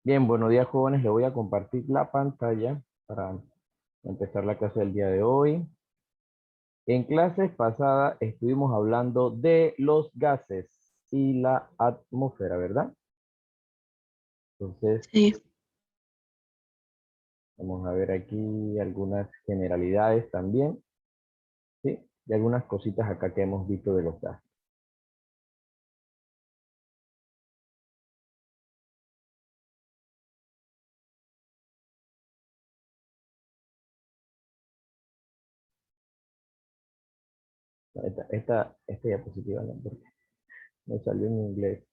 Bien, buenos días jóvenes, le voy a compartir la pantalla para empezar la clase del día de hoy. En clases pasadas estuvimos hablando de los gases y la atmósfera, ¿verdad? Entonces, Sí, vamos a ver aquí algunas generalidades también, ¿sí? Y algunas cositas acá que hemos visto de los gases. Esta diapositiva no, porque me salió en inglés.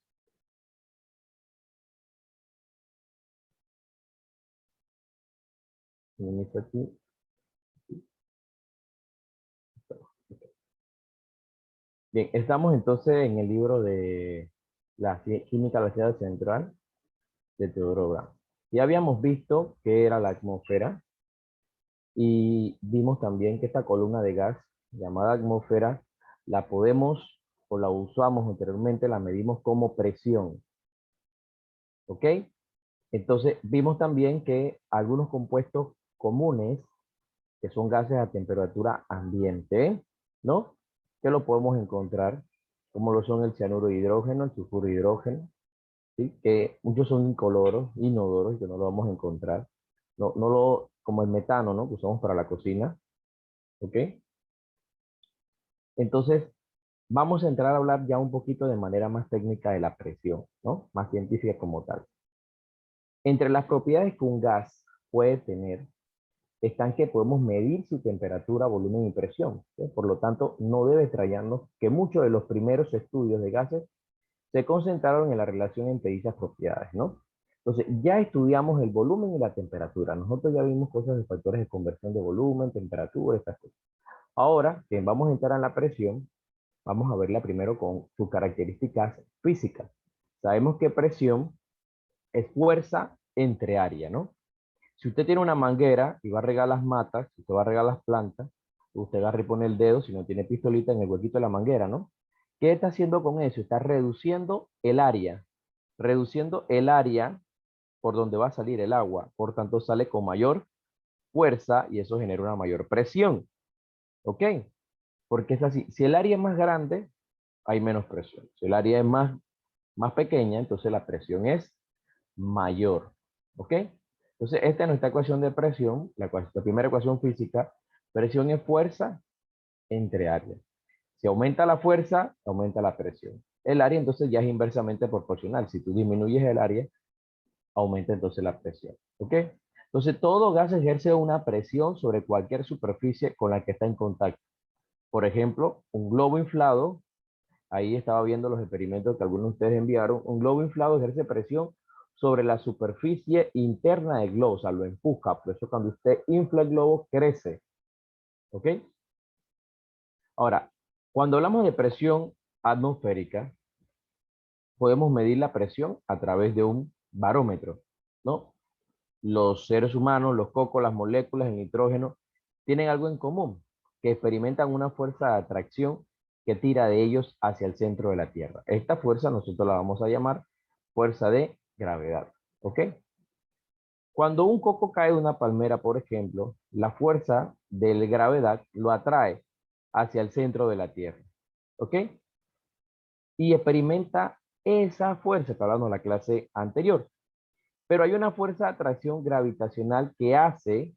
Minimizo aquí. Bien, estamos entonces en el libro de la química de la ciudad central de Teodoro Brand. Ya habíamos visto qué era la atmósfera y vimos también que esta columna de gas llamada atmósfera la podemos o la usamos anteriormente, la medimos como presión, ¿ok? Entonces vimos también que algunos compuestos comunes, que son gases a temperatura ambiente, ¿no? Que lo podemos encontrar, como lo son el cianuro de hidrógeno, el sulfuro de hidrógeno, ¿sí? Que muchos son incoloros, inodoros, que no lo vamos a encontrar. Como el metano, ¿no? Que usamos para la cocina, ¿ok? Entonces, vamos a entrar a hablar ya un poquito de manera más técnica de la presión, ¿no? Más científica como tal. Entre las propiedades que un gas puede tener, están que podemos medir su temperatura, volumen y presión, ¿sí? Por lo tanto, no debe extrañarnos que muchos de los primeros estudios de gases se concentraron en la relación entre dichas propiedades, ¿no? Entonces, ya estudiamos el volumen y la temperatura. Nosotros ya vimos cosas de factores de conversión de volumen, temperatura, estas cosas. Ahora, que vamos a entrar en la presión, vamos a verla primero con sus características físicas. Sabemos que presión es fuerza entre área, ¿no? Si usted tiene una manguera y va a regar las matas, si usted va a regar las plantas, usted agarra y pone el dedo, si no tiene pistolita, en el huequito de la manguera, ¿no? ¿Qué está haciendo con eso? Está reduciendo el área por donde va a salir el agua. Por tanto, sale con mayor fuerza y eso genera una mayor presión. ¿Ok? Porque es así. Si el área es más grande, hay menos presión. Si el área es más pequeña, entonces la presión es mayor. ¿Ok? Entonces, esta es nuestra ecuación de presión, la primera ecuación física. Presión es fuerza entre áreas. Si aumenta la fuerza, aumenta la presión. El área entonces ya es inversamente proporcional. Si tú disminuyes el área, aumenta entonces la presión. ¿Ok? Entonces, todo gas ejerce una presión sobre cualquier superficie con la que está en contacto. Por ejemplo, un globo inflado, ahí estaba viendo los experimentos que algunos de ustedes enviaron, un globo inflado ejerce presión sobre la superficie interna del globo, o sea, lo empuja. Por eso cuando usted infla el globo, crece. ¿Ok? Ahora, cuando hablamos de presión atmosférica, podemos medir la presión a través de un barómetro, ¿no? Los seres humanos, los cocos, las moléculas, el nitrógeno, tienen algo en común, que experimentan una fuerza de atracción que tira de ellos hacia el centro de la Tierra. Esta fuerza nosotros la vamos a llamar fuerza de gravedad, ¿ok? Cuando un coco cae de una palmera, por ejemplo, la fuerza de la gravedad lo atrae hacia el centro de la Tierra, ¿ok? Y experimenta esa fuerza, que hablamos en la clase anterior. Pero hay una fuerza de atracción gravitacional que hace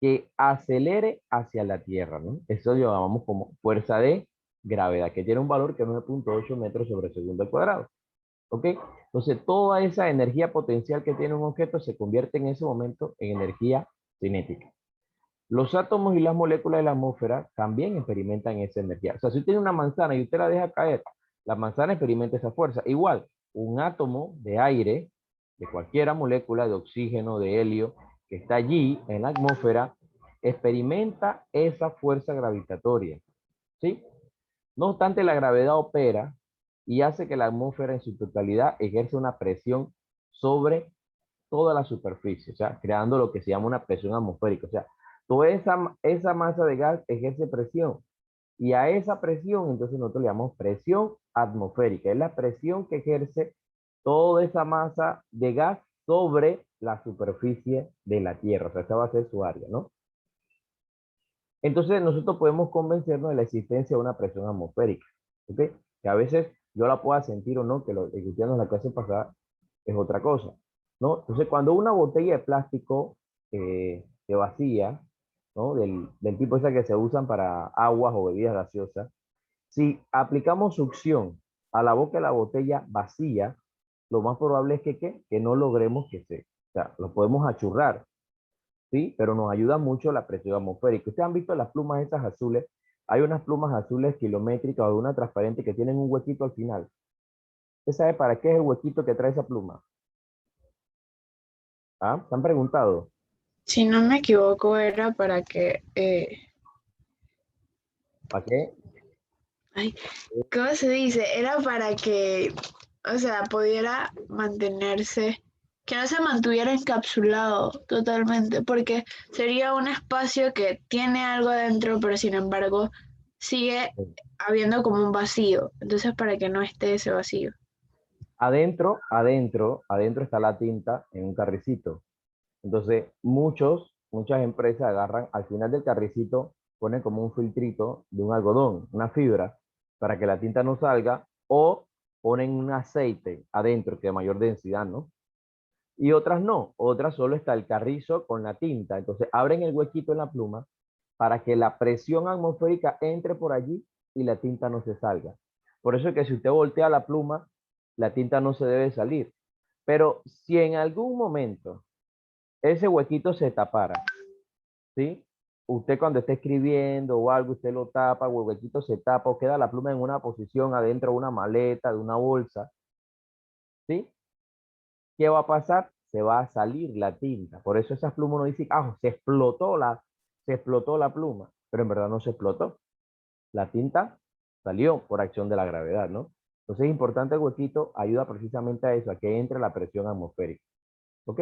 que acelere hacia la Tierra, ¿no? Eso lo llamamos como fuerza de gravedad, que tiene un valor que es 9.8 metros sobre segundo al cuadrado. ¿Ok? Entonces, toda esa energía potencial que tiene un objeto se convierte en ese momento en energía cinética. Los átomos y las moléculas de la atmósfera también experimentan esa energía. O sea, si usted tiene una manzana y usted la deja caer, la manzana experimenta esa fuerza. Igual, un átomo de aire, de cualquier molécula de oxígeno, de helio, que está allí en la atmósfera, experimenta esa fuerza gravitatoria. ¿Sí? No obstante, la gravedad opera y hace que la atmósfera en su totalidad ejerza una presión sobre toda la superficie, o sea, creando lo que se llama una presión atmosférica. O sea, toda esa masa de gas ejerce presión y a esa presión entonces nosotros le llamamos presión atmosférica. Es la presión que ejerce toda esa masa de gas sobre la superficie de la Tierra. O sea, esa va a ser su área, ¿no? Entonces nosotros podemos convencernos de la existencia de una presión atmosférica, ¿ok? Que a veces yo la pueda sentir o no, que lo discutíamos en la clase pasada, es otra cosa, ¿no? Entonces cuando una botella de plástico se vacía, ¿no? Del tipo esa que se usan para aguas o bebidas gaseosas, si aplicamos succión a la boca de la botella vacía, lo más probable es que, ¿qué? Que no logremos que o sea, lo podemos achurrar, ¿sí? Pero nos ayuda mucho la presión atmosférica. Ustedes han visto las plumas esas azules. Hay unas plumas azules kilométricas o una transparente que tienen un huequito al final. ¿Usted sabe para qué es el huequito que trae esa pluma? ¿Ah? ¿Se han preguntado? Si no me equivoco, era para que, ¿Para qué? ay, ¿cómo se dice? Era para que, o sea, pudiera mantenerse, que no se mantuviera encapsulado totalmente, porque sería un espacio que tiene algo dentro, pero sin embargo sigue habiendo como un vacío. Entonces, para que no esté ese vacío. Adentro está la tinta en un carricito. Entonces, muchas empresas agarran al final del carricito, ponen como un filtrito de un algodón, una fibra, para que la tinta no salga, o ponen un aceite adentro, que de mayor densidad, ¿no? Y otras no, otras solo está el carrizo con la tinta. Entonces, abren el huequito en la pluma para que la presión atmosférica entre por allí y la tinta no se salga. Por eso es que si usted voltea la pluma, la tinta no se debe salir. Pero si en algún momento ese huequito se tapara, ¿sí? Usted cuando esté escribiendo o algo, usted lo tapa, o el huequito se tapa, o queda la pluma en una posición adentro de una maleta, de una bolsa, ¿sí? ¿Qué va a pasar? Se va a salir la tinta. Por eso esas plumas no dicen, ah, se explotó la pluma, pero en verdad no se explotó. La tinta salió por acción de la gravedad, ¿no? Entonces es importante el huequito, ayuda precisamente a eso, a que entre la presión atmosférica, ¿ok?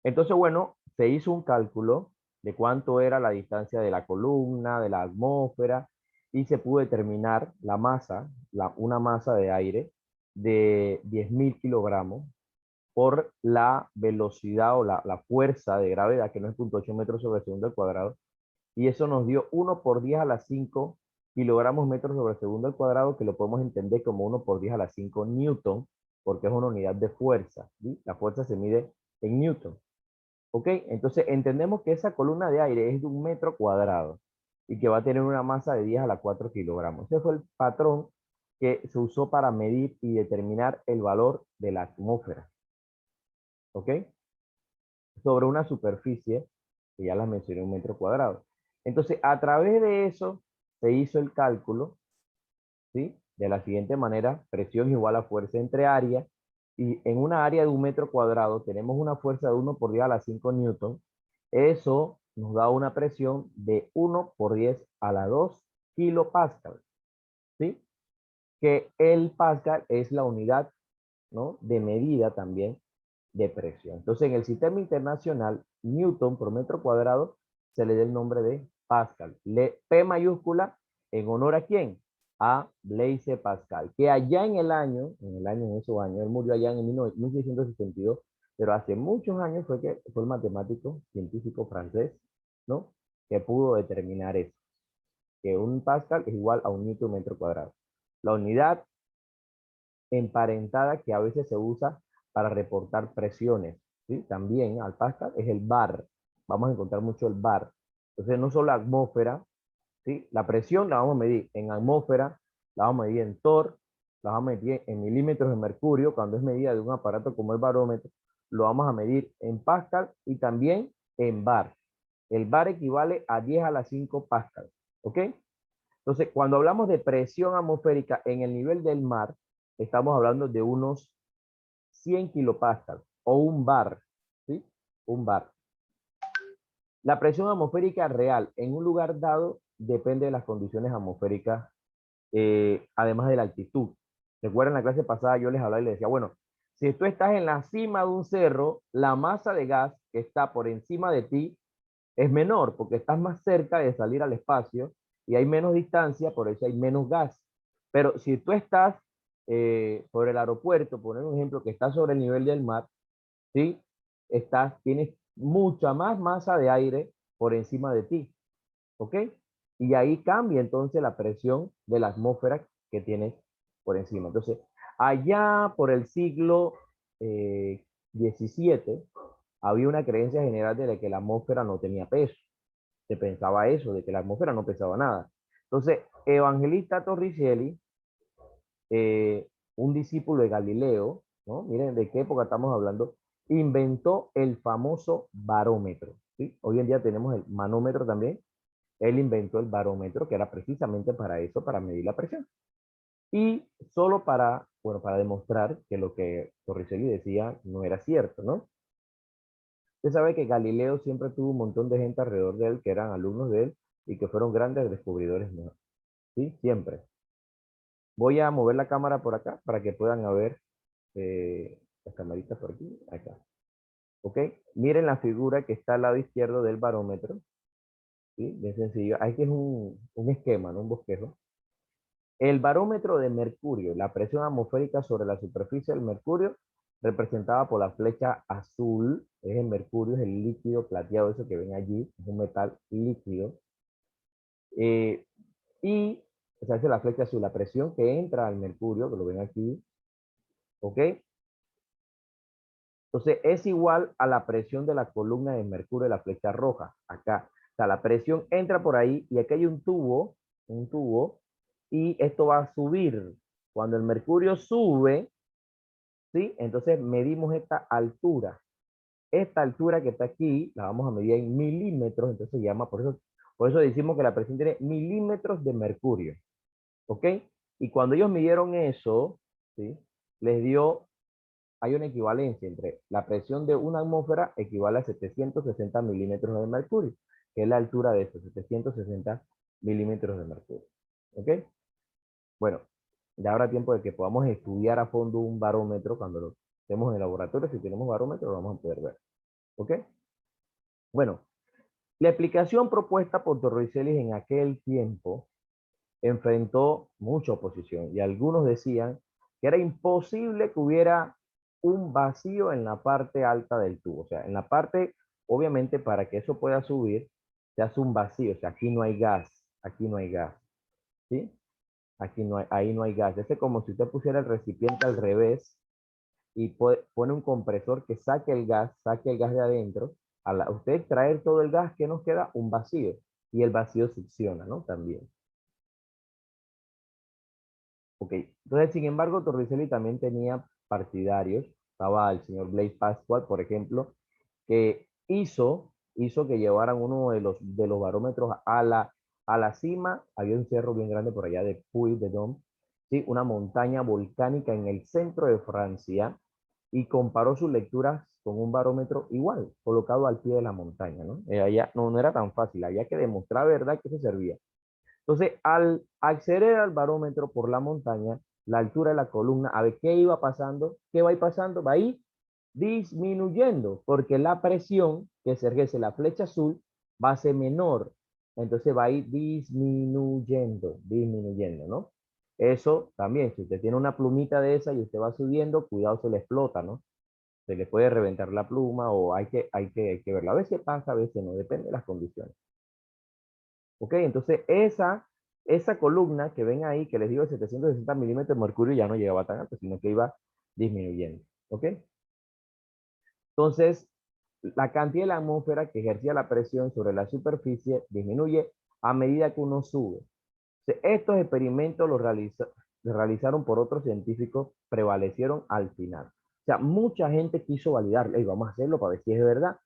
Entonces, bueno, se hizo un cálculo de cuánto era la distancia de la columna, de la atmósfera, y se pudo determinar la masa, una masa de aire de 10.000 kilogramos por la velocidad o la fuerza de gravedad, que no es 0.8 metros sobre segundo al cuadrado, y eso nos dio 1 por 10 a la 5 kilogramos metros sobre segundo al cuadrado, que lo podemos entender como 1 por 10 a la 5 newton, porque es una unidad de fuerza, ¿sí? La fuerza se mide en newton. ¿Ok? Entonces entendemos que esa columna de aire es de 1 metro cuadrado y que va a tener una masa de 10 a la 4 kilogramos. Ese fue el patrón que se usó para medir y determinar el valor de la atmósfera. ¿Ok? Sobre una superficie, que ya la mencioné, 1 metro cuadrado. Entonces, a través de eso se hizo el cálculo, ¿sí? De la siguiente manera: presión igual a fuerza entre área, y en una área de 1 metro cuadrado tenemos una fuerza de 1 por 10 a la 5 newton. Eso nos da una presión de 1 por 10 a la 2 kilopascal, ¿sí? Que el pascal es la unidad, ¿no? De medida también de presión. Entonces, en el sistema internacional, newton por metro cuadrado se le da el nombre de Pascal. P mayúscula, ¿en honor a quién? A Blaise Pascal, que allá en esos años, él murió allá en 1662, pero hace muchos años fue el matemático científico francés, ¿no? Que pudo determinar eso, que un Pascal es igual a un newton metro cuadrado. La unidad emparentada que a veces se usa para reportar presiones, ¿sí? También al Pascal es el bar. Vamos a encontrar mucho el bar. Entonces, no solo la atmósfera, ¿sí? La presión la vamos a medir en atmósfera, la vamos a medir en torr, la vamos a medir en milímetros de mercurio, cuando es medida de un aparato como el barómetro, lo vamos a medir en Pascal y también en bar. El bar equivale a 10 a la 5 Pascal, ¿ok? Entonces, cuando hablamos de presión atmosférica en el nivel del mar, estamos hablando de unos 100 kilopascal o un bar, ¿sí? Un bar. La presión atmosférica real en un lugar dado depende de las condiciones atmosféricas, además de la altitud. Recuerden, la clase pasada yo les hablaba y les decía, bueno, si tú estás en la cima de un cerro, la masa de gas que está por encima de ti es menor porque estás más cerca de salir al espacio y hay menos distancia, por eso hay menos gas. Pero si tú estás por el aeropuerto, poner un ejemplo, que está sobre el nivel del mar, ¿sí? Tienes mucha más masa de aire por encima de ti, ¿ok? Y ahí cambia entonces la presión de la atmósfera que tienes por encima. Entonces, allá por el siglo XVII, había una creencia general de que la atmósfera no tenía peso. Se pensaba eso, de que la atmósfera no pesaba nada. Entonces, Evangelista Torricelli, eh, un discípulo de Galileo, ¿no? Miren de qué época estamos hablando, inventó el famoso barómetro, ¿sí? Hoy en día tenemos el manómetro también. Él inventó el barómetro, que era precisamente para eso, para medir la presión. Y solo para, bueno, para demostrar que lo que Torricelli decía no era cierto, ¿no? Usted sabe que Galileo siempre tuvo un montón de gente alrededor de él que eran alumnos de él y que fueron grandes descubridores, ¿no? Sí, siempre. Voy a mover la cámara por acá para que puedan ver las camaritas por aquí, acá. ¿Ok? Miren la figura que está al lado izquierdo del barómetro. ¿Sí? Bien sencillo. Aquí es un esquema, ¿no? Un bosquejo. El barómetro de mercurio, la presión atmosférica sobre la superficie del mercurio, representada por la flecha azul, es el mercurio, es el líquido plateado, eso que ven allí, es un metal líquido. Eh, y, o sea, esa es la flecha azul, la presión que entra al mercurio, que lo ven aquí, ¿ok? Entonces, es igual a la presión de la columna de mercurio de la flecha roja, acá. O sea, la presión entra por ahí y aquí hay un tubo, y esto va a subir. Cuando el mercurio sube, ¿sí? Entonces medimos esta altura. Esta altura que está aquí, la vamos a medir en milímetros, entonces se llama, por eso decimos que la presión tiene milímetros de mercurio, ¿ok? Y cuando ellos midieron eso, ¿sí? Les dio, hay una equivalencia entre la presión de una atmósfera equivale a 760 milímetros de mercurio, que es la altura de estos 760 milímetros de mercurio, ¿ok? Bueno, ya habrá tiempo de que podamos estudiar a fondo un barómetro cuando lo estemos en el laboratorio. Si tenemos barómetro, lo vamos a poder ver. ¿Ok? Bueno, la explicación propuesta por Torricelli en aquel tiempo enfrentó mucha oposición y algunos decían que era imposible que hubiera un vacío en la parte alta del tubo. O sea, en la parte, obviamente, para que eso pueda subir, se hace un vacío. O sea, aquí no hay gas, aquí no hay gas. ¿Sí? Aquí no hay, ahí no hay gas. Es como si usted pusiera el recipiente al revés y pone un compresor que saque el gas de adentro. Usted extraer todo el gas, que nos queda un vacío. Y el vacío succiona, ¿no? También. Ok. Entonces, sin embargo, Torricelli también tenía partidarios. Estaba el señor Blaise Pascual, por ejemplo, que hizo que llevaran uno de los barómetros a la cima. Había un cerro bien grande por allá de Puy de Dôme, ¿sí? Una montaña volcánica en el centro de Francia, y comparó sus lecturas con un barómetro igual, colocado al pie de la montaña, ¿no? Allá no era tan fácil, había que demostrar verdad que eso servía. Entonces, al acceder al barómetro por la montaña, la altura de la columna, a ver qué iba pasando, qué va a ir pasando, va a ir disminuyendo, porque la presión que se ejerce la flecha azul va a ser menor, entonces va a ir disminuyendo, ¿no? Eso también, si usted tiene una plumita de esa y usted va subiendo, cuidado, se le explota, ¿no? Se le puede reventar la pluma o hay que verlo. A veces pasa, a veces no, depende de las condiciones. ¿Ok? Entonces, esa columna que ven ahí, que les digo de 760 milímetros de mercurio, ya no llegaba tan alto, sino que iba disminuyendo. ¿Ok? Entonces, la cantidad de la atmósfera que ejercía la presión sobre la superficie disminuye a medida que uno sube. Estos experimentos los realizaron por otros científicos, prevalecieron al final. O sea, mucha gente quiso validar, hey, vamos a hacerlo para ver si es verdad.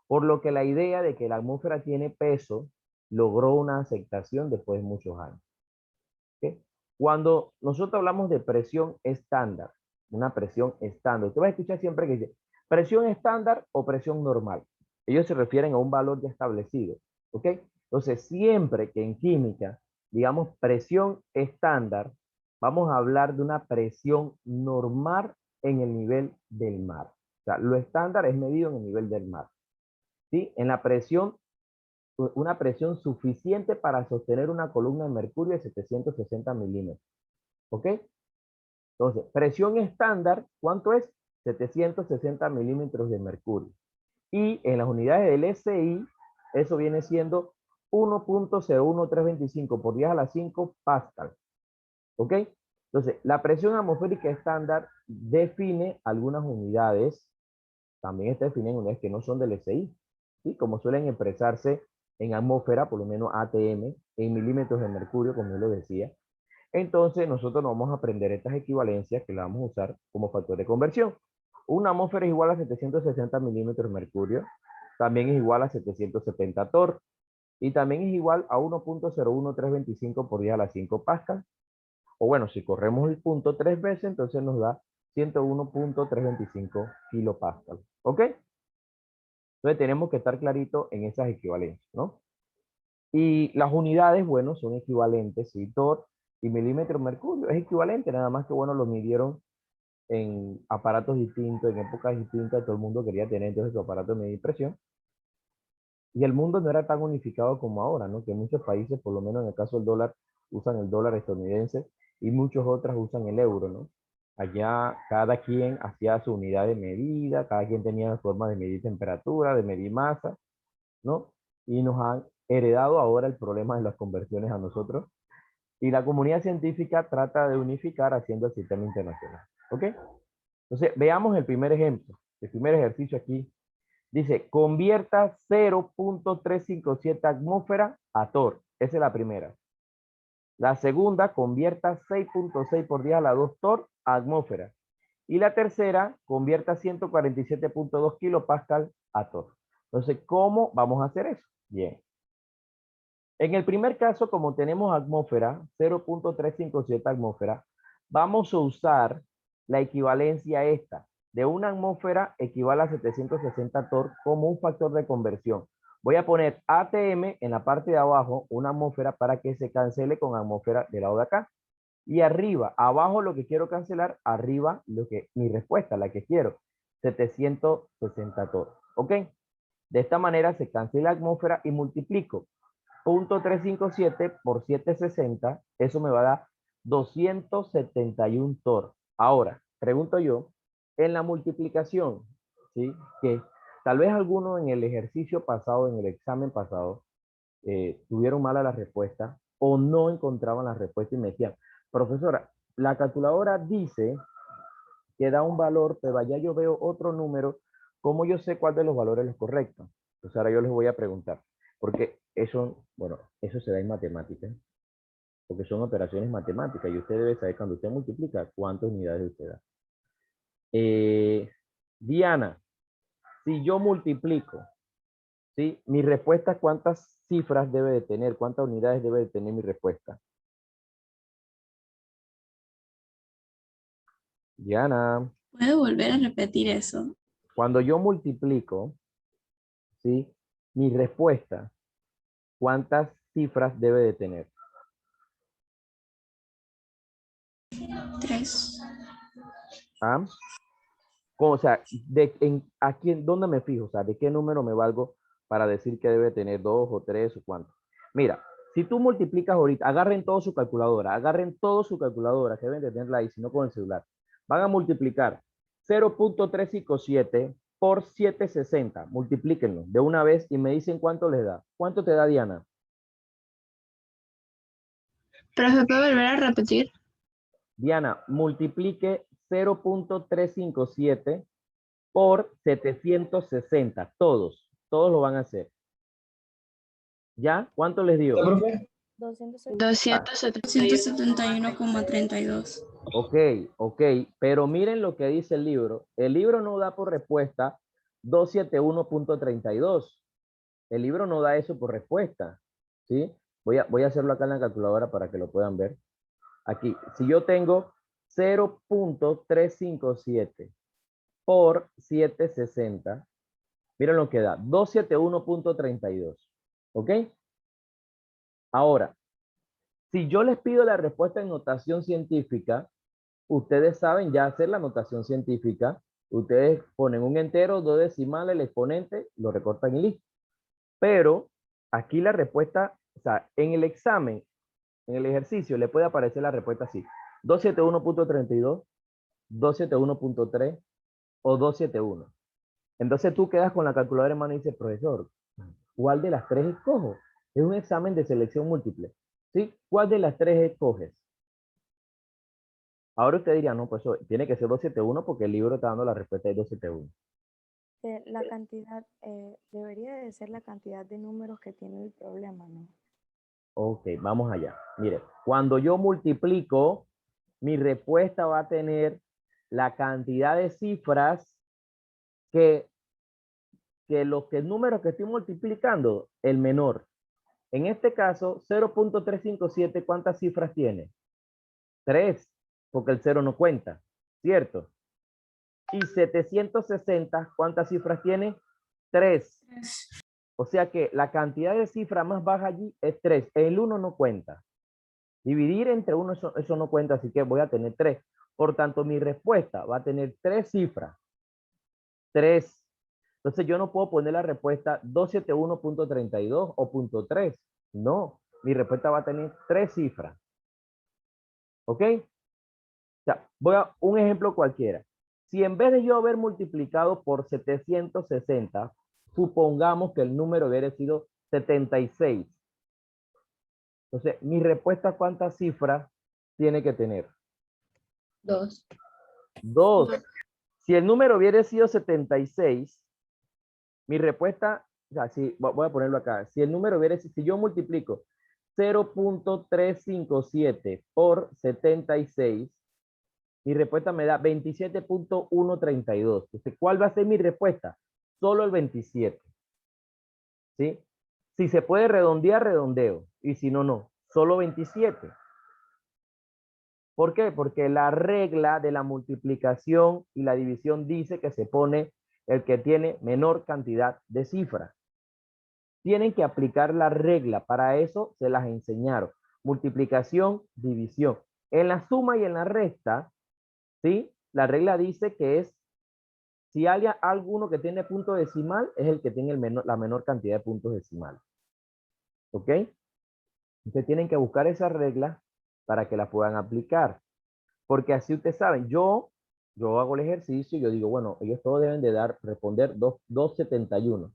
Por lo que la idea de que la atmósfera tiene peso logró una aceptación después de muchos años. ¿Okay? Cuando nosotros hablamos de presión estándar, una presión estándar, usted va a escuchar siempre que dice presión estándar o presión normal. Ellos se refieren a un valor ya establecido. ¿Ok? Entonces, siempre que en química digamos presión estándar, vamos a hablar de una presión normal en el nivel del mar. O sea, lo estándar es medido en el nivel del mar. ¿Sí? En la presión, una presión suficiente para sostener una columna de mercurio de 760 milímetros. ¿Ok? Entonces, presión estándar, ¿cuánto es? 760 milímetros de mercurio. Y en las unidades del SI, eso viene siendo 1.01325 por 10 a la 5 pascal. ¿Ok? Entonces, la presión atmosférica estándar define algunas unidades, también está definida en unidades que no son del SI, ¿sí? Como suelen expresarse en atmósfera, por lo menos ATM, en milímetros de mercurio, como yo lo decía. Entonces, nosotros nos vamos a aprender estas equivalencias que las vamos a usar como factor de conversión. Una atmósfera es igual a 760 milímetros de mercurio, también es igual a 770 torr, y también es igual a 1.01325 por 10 a la 5 pascal. O bueno, si corremos el punto 3 veces, entonces nos da 101.325 kilopascal. ¿Ok? Entonces tenemos que estar clarito en esas equivalencias, ¿no? Y las unidades, bueno, son equivalentes, ¿sí? Torr y milímetro de mercurio es equivalente, nada más que, bueno, lo midieron en aparatos distintos, en épocas distintas, todo el mundo quería tener entonces su aparato de medir presión. Y el mundo no era tan unificado como ahora, ¿no? Que muchos países, por lo menos en el caso del dólar, usan el dólar estadounidense y muchos otros usan el euro, ¿no? Allá cada quien hacía su unidad de medida, cada quien tenía forma de medir temperatura, de medir masa, ¿no? Y nos han heredado ahora el problema de las conversiones a nosotros. Y la comunidad científica trata de unificar haciendo el sistema internacional. ¿Ok? Entonces, veamos el primer ejemplo, el primer ejercicio aquí. Dice, convierta 0.357 atmósfera a torr. Esa es la primera. La segunda, convierta 6.6 por 10 a la 2 torr a atmósfera. Y la tercera, convierta 147.2 kilopascal a torr. Entonces, ¿cómo vamos a hacer eso? Bien. En el primer caso, como tenemos atmósfera, 0.357 atmósfera, vamos a usar la equivalencia esta. De una atmósfera equivale a 760 torr como un factor de conversión. Voy a poner ATM en la parte de abajo, una atmósfera, para que se cancele con atmósfera del lado de acá. Y arriba, abajo lo que quiero cancelar, arriba mi respuesta, la que quiero, 760 torr. ¿Ok? De esta manera se cancela la atmósfera y multiplico 0.357 por 760, eso me va a dar 271 torr. Ahora, pregunto yo, en la multiplicación, ¿sí? Que tal vez algunos en el ejercicio pasado, en el examen pasado, tuvieron mala la respuesta o no encontraban la respuesta y me decían, profesora, la calculadora dice que da un valor, pero allá yo veo otro número, ¿cómo yo sé cuál de los valores es correcto? Entonces ahora yo les voy a preguntar, porque eso, bueno, eso se da en matemáticas, porque son operaciones matemáticas y usted debe saber cuando usted multiplica cuántas unidades usted da. Diana, si yo multiplico, ¿sí? Mi respuesta, ¿cuántas cifras debe de tener? ¿Cuántas unidades debe de tener mi respuesta? Diana, ¿Puedo volver a repetir eso? cuando yo multiplico, ¿sí? Mi respuesta, ¿cuántas cifras debe de tener? 3. ¿Ah? O sea, ¿dónde me fijo? O sea, ¿de qué número me valgo para decir que debe tener 2 o 3 o cuánto? Mira, si tú multiplicas ahorita, agarren todo su calculadora, que deben de tenerla ahí, si no con el celular. Van a multiplicar 0.357 por 760. Multiplíquenlo de una vez y me dicen cuánto les da. ¿Cuánto te da, Diana? Pero se puede volver a repetir. Diana, multiplique 0.357 por 760. Todos lo van a hacer. ¿Ya? ¿Cuánto les dio? 271. 171,32. Ok, pero miren lo que dice el libro. El libro no da por respuesta 271.32. El libro no da eso por respuesta. ¿Sí? Voy a hacerlo acá en la calculadora para que lo puedan ver. Aquí, si yo tengo 0.357 por 760, miren lo que da, 271.32. ¿Ok? Ahora, si yo les pido la respuesta en notación científica, ustedes saben ya hacer la notación científica. Ustedes ponen un entero, dos decimales, el exponente, lo recortan y listo. Pero aquí la respuesta, o sea, en el examen, en el ejercicio, le puede aparecer la respuesta así. 271.32, 271.3, o 271. Entonces tú quedas con la calculadora en mano y dices, profesor, ¿cuál de las tres escojo? Es un examen de selección múltiple, ¿sí? ¿Cuál de las tres escoges? Ahora usted diría, no, pues eso tiene que ser 271 porque el libro está dando la respuesta de 271. La cantidad, debería de ser la cantidad de números que tiene el problema, ¿no? Ok, vamos allá. Mire, cuando yo multiplico, mi respuesta va a tener la cantidad de cifras que el número que estoy multiplicando, el menor. En este caso, 0.357, ¿cuántas cifras tiene? 3, porque el 0 no cuenta, ¿cierto? Y 760, ¿cuántas cifras tiene? 3. O sea que la cantidad de cifras más baja allí es 3. El 1 no cuenta. Dividir entre 1, eso no cuenta, así que voy a tener 3. Por tanto, mi respuesta va a tener 3 cifras. 3. Entonces yo no puedo poner la respuesta 271.32 o .3. No, mi respuesta va a tener 3 cifras. ¿Ok? O sea, voy a un ejemplo cualquiera. Si en vez de yo haber multiplicado por 760, supongamos que el número hubiera sido 76. Entonces, mi respuesta, ¿cuántas cifras tiene que tener? 2. 2. Si el número hubiera sido 76, mi respuesta, o sea, si, voy a ponerlo acá. Si el número hubiera sido, si yo multiplico 0.357 por 76, mi respuesta me da 27.132. Entonces, ¿cuál va a ser mi respuesta? Solo el 27. ¿Sí? Si se puede redondear, redondeo. Y si no, no. Solo 27. ¿Por qué? Porque la regla de la multiplicación y la división dice que se pone el que tiene menor cantidad de cifras. Tienen que aplicar la regla. Para eso se las enseñaron. Multiplicación, división. En la suma y en la resta, ¿sí? La regla dice que es, si hay alguno que tiene punto decimal, es el que tiene la menor cantidad de puntos decimales. ¿Ok? Ustedes tienen que buscar esa regla para que la puedan aplicar. Porque así ustedes saben, yo hago el ejercicio y yo digo, bueno, ellos todos deben de responder 271.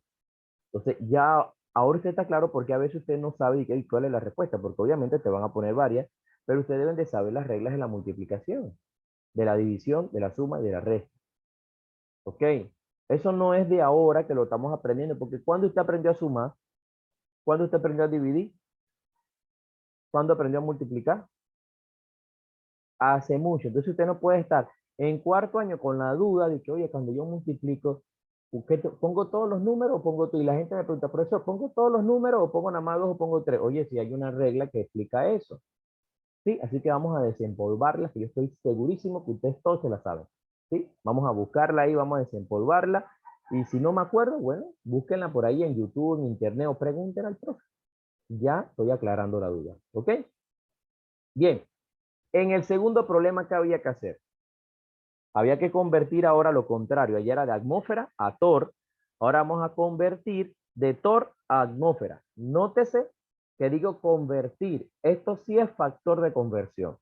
Entonces ya, ahora usted está claro porque a veces usted no sabe cuál es la respuesta, porque obviamente te van a poner varias, pero ustedes deben de saber las reglas de la multiplicación, de la división, de la suma y de la resta. ¿Ok? Eso no es de ahora que lo estamos aprendiendo, porque cuando usted aprendió a sumar, cuando usted aprendió a dividir, cuando aprendió a multiplicar, hace mucho. Entonces usted no puede estar en cuarto año con la duda de que, oye, cuando yo multiplico, ¿pongo todos los números o pongo todo? Y la gente me pregunta, profesor, ¿pongo todos los números o pongo nada más 2 o pongo 3? Oye, si hay una regla que explica eso. ¿Sí? Así que vamos a desempolvarla, que yo estoy segurísimo que ustedes todos se la saben. ¿Sí? Vamos a buscarla ahí, vamos a desempolvarla. Y si no me acuerdo, bueno, búsquenla por ahí en YouTube, en Internet o pregunten al profe. Ya estoy aclarando la duda. ¿Ok? Bien. En el segundo problema, ¿qué había que hacer? Había que convertir ahora lo contrario. Allá era de atmósfera a torr. Ahora vamos a convertir de torr a atmósfera. Nótese que digo convertir. Esto sí es factor de conversión.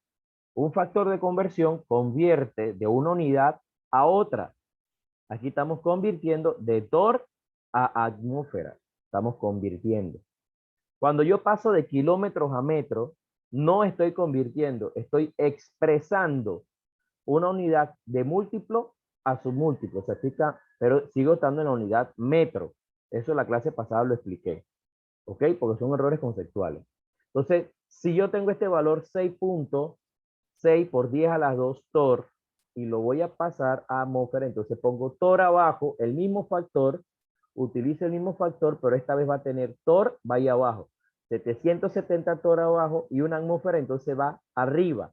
Un factor de conversión convierte de una unidad a otra. Aquí estamos convirtiendo de torr a atmósfera. Estamos convirtiendo. Cuando yo paso de kilómetros a metros, no estoy convirtiendo, estoy expresando una unidad de múltiplo a submúltiplo. Se explica, pero sigo estando en la unidad metro. Eso en la clase pasada lo expliqué. ¿Ok? Porque son errores conceptuales. Entonces, si yo tengo este valor 6.6 por 10 a las 2 torr y lo voy a pasar a atmósfera, entonces pongo torr abajo, el mismo factor, utilizo el mismo factor, pero esta vez va a tener torr, va ahí abajo. 770 torr abajo y una atmósfera entonces va arriba.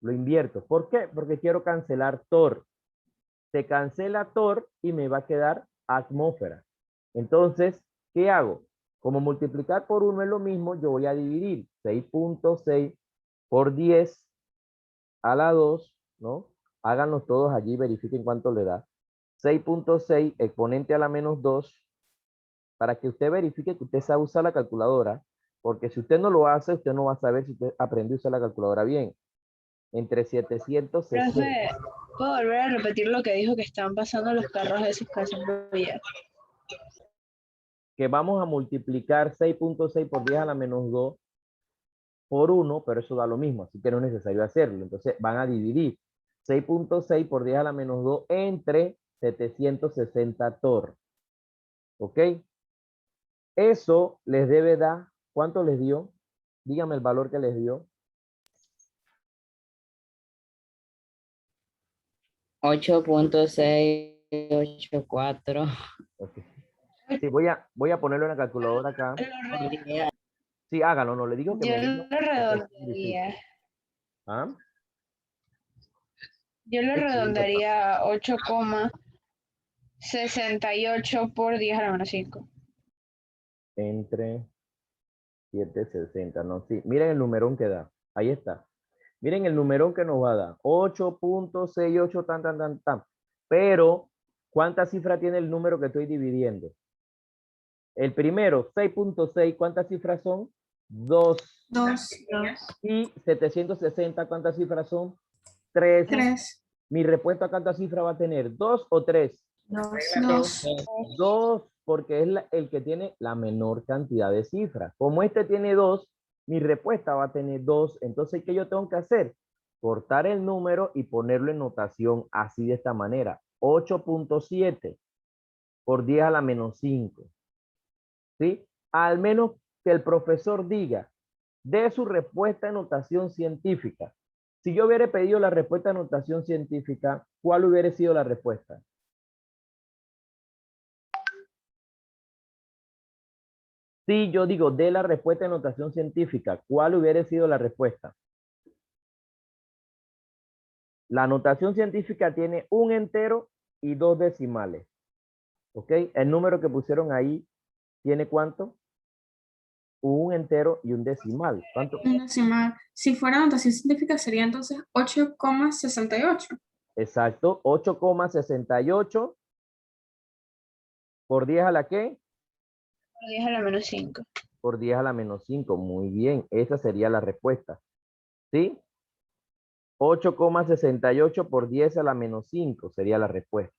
Lo invierto. ¿Por qué? Porque quiero cancelar torr. Se cancela torr y me va a quedar atmósfera. Entonces, ¿qué hago? Como multiplicar por 1 es lo mismo, yo voy a dividir 6.6 por 10 a la 2, ¿no? Háganlos todos allí, verifiquen cuánto le da. 6.6 exponente a la menos 2, para que usted verifique que usted sabe usar la calculadora, porque si usted no lo hace, usted no va a saber si usted aprendió a usar la calculadora bien. Entre 760. Profe, ¿Puedo volver a repetir lo que dijo que están pasando los carros esos que hacen bulla? Que vamos a multiplicar 6.6 por 10 a la menos 2 por 1, pero eso da lo mismo, así que no es necesario hacerlo. Entonces van a dividir 6.6 por 10 a la menos 2 entre 760 torr. ¿Ok? Eso les debe dar, ¿cuánto les dio? Dígame el valor que les dio. 8.684. Okay. Sí, voy a ponerlo en la calculadora acá. Sí, hágalo, no le digo que Yo me lo diga, porque es redondearía. difícil. ¿Ah? Yo lo Sí, sí, redondearía a 8,68 por 10 a la menos 5. entre 760, no, sí. Miren el numerón que da. Ahí está. Miren el numerón que nos va a dar. 8.68 tan, tan, tan, tan. Pero, ¿cuántas cifras tiene el número que estoy dividiendo? El primero, 6.6, ¿cuántas cifras son? 2. 2, Y 760, ¿cuántas cifras son? 3. 3, Mi respuesta, ¿cuántas cifras va a tener? ¿2 o 3? 2, 2, porque es el que tiene la menor cantidad de cifras. Como este tiene 2, mi respuesta va a tener 2. Entonces, ¿qué yo tengo que hacer? Cortar el número y ponerlo en notación así de esta manera. 8.7 por 10 a la menos 5. ¿Sí? Al menos que el profesor diga, de su respuesta en notación científica. Si yo hubiera pedido la respuesta en notación científica, ¿cuál hubiera sido la respuesta? Si yo digo de la respuesta en notación científica, ¿cuál hubiera sido la respuesta? La notación científica tiene un entero y 2 decimales. ¿Ok? El número que pusieron ahí tiene ¿cuánto? Un entero y un decimal. ¿Cuánto? un decimal. Si fuera notación científica sería entonces 8,68. Exacto. 8,68 por 10 a la ¿qué? Por 10 a la menos 5. Por 10 a la menos 5. Muy bien. Esa sería la respuesta. ¿Sí? 8,68 por 10 a la menos 5 sería la respuesta.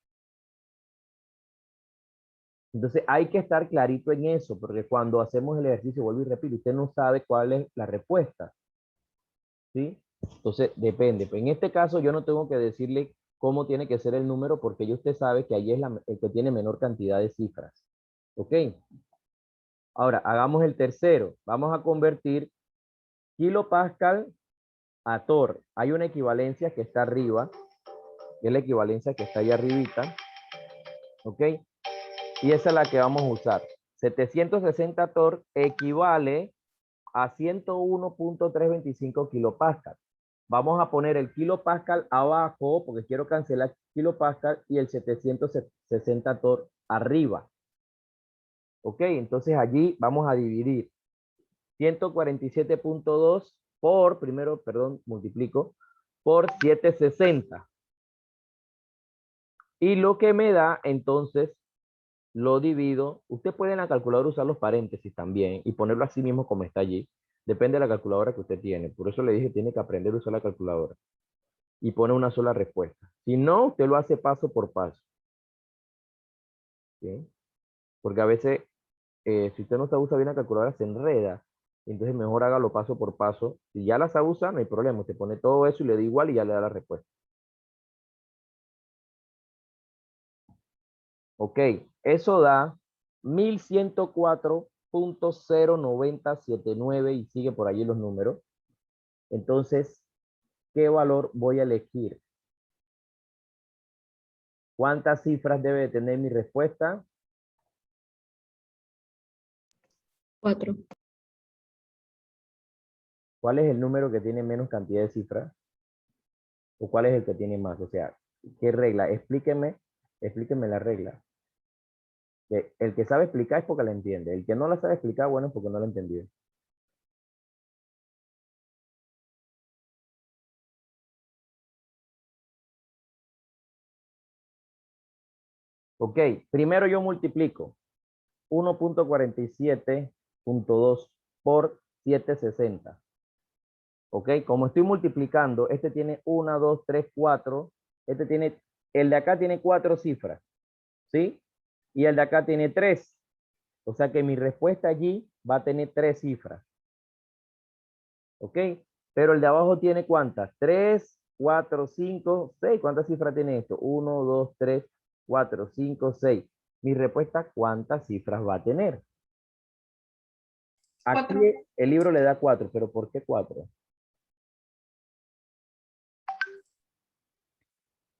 Entonces hay que estar clarito en eso, porque cuando hacemos el ejercicio, vuelvo y repito, usted no sabe cuál es la respuesta. ¿Sí? Entonces depende. En este caso yo no tengo que decirle cómo tiene que ser el número, porque ya usted sabe que allí es el que tiene menor cantidad de cifras. ¿Ok? Ahora, hagamos el tercero. Vamos a convertir kilopascal a torr. Hay una equivalencia que está arriba, que es la equivalencia que está ahí arribita. ¿Ok? Y esa es la que vamos a usar. 760 torr equivale a 101.325 kilopascal. Vamos a poner el kilopascal abajo, porque quiero cancelar kilopascal, y el 760 torr arriba. Ok, entonces allí vamos a dividir 147.2 por, primero, perdón, multiplico, por 760. Y lo que me da, entonces, lo divido. Usted puede en la calculadora usar los paréntesis también y ponerlo así mismo como está allí. Depende de la calculadora que usted tiene. Por eso le dije, tiene que aprender a usar la calculadora. Y pone una sola respuesta. Si no, usted lo hace paso por paso. ¿Sí? Porque a veces, si usted no sabe usar bien la calculadora, se enreda. Entonces mejor hágalo paso por paso. Si ya la sabe usar, no hay problema. Usted pone todo eso y le da igual y ya le da la respuesta. Ok, eso da 1104.09079 y sigue por allí los números. Entonces, ¿qué valor voy a elegir? ¿Cuántas cifras debe tener mi respuesta? 4. ¿Cuál es el número que tiene menos cantidad de cifras? ¿O cuál es el que tiene más? O sea, ¿qué regla? Explíqueme la regla. Que el que sabe explicar es porque la entiende. El que no la sabe explicar, bueno, es porque no la entendió. Ok, primero yo multiplico 1.47.2 por 760. Ok, como estoy multiplicando, este tiene 1, 2, 3, 4. El de acá tiene 4 cifras, ¿sí? Y el de acá tiene 3. O sea que mi respuesta allí va a tener 3 cifras. ¿Ok? Pero el de abajo tiene ¿cuántas? 3, 4, 5, 6. ¿Cuántas cifras tiene esto? 1, 2, 3, 4, 5, 6. Mi respuesta, ¿cuántas cifras va a tener? Aquí 4. el libro le da 4, pero ¿por qué 4?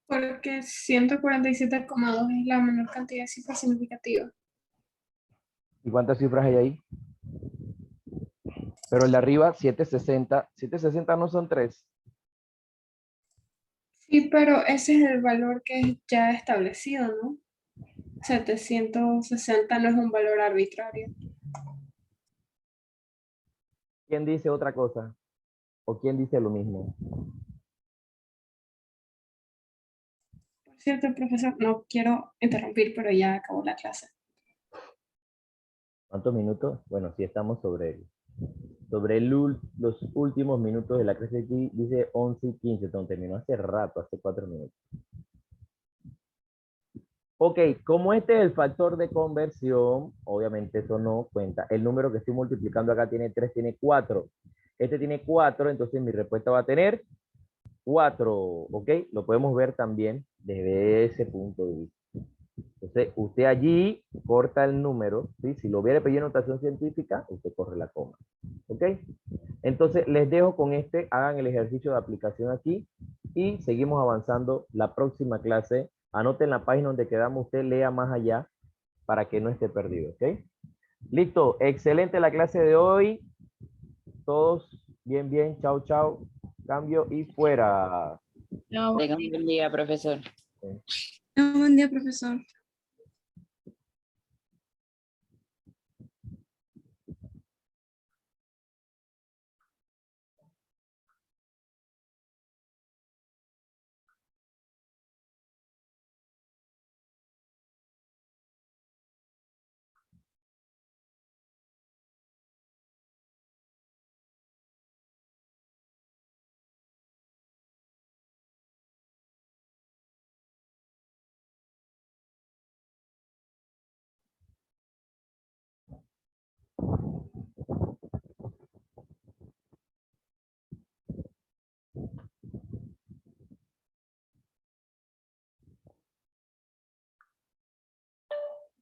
Porque 147,2 es la menor cantidad de cifras significativas. ¿Y cuántas cifras hay ahí? Pero el de arriba, 760. 760 no son 3. Sí, pero ese es el valor que es ya establecido, ¿no? 760 no es un valor arbitrario. ¿Quién dice otra cosa? ¿O quién dice lo mismo? Por cierto, profesor, no quiero interrumpir, pero ya acabó la clase. ¿Cuántos minutos? Bueno, sí estamos los últimos minutos de la clase aquí. Dice 11:15, entonces terminó hace rato, hace 4 minutos. Ok, como este es el factor de conversión, obviamente eso no cuenta. El número que estoy multiplicando acá tiene 3, tiene 4. Este tiene 4, entonces mi respuesta va a tener 4. Ok, lo podemos ver también desde ese punto de vista. Entonces, usted allí corta el número, ¿sí? Si lo hubiera pedido notación científica, usted corre la coma. ¿Ok? Entonces, les dejo con hagan el ejercicio de aplicación aquí y seguimos avanzando la próxima clase. Anoten la página donde quedamos, usted lea más allá para que no esté perdido, ¿ok? Listo, excelente la clase de hoy. Todos bien, bien, chao, chao. Cambio y fuera. Tenga un buen día, profesor. Buen día, profesor.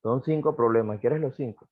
Son 5 problemas. ¿Quieres los 5?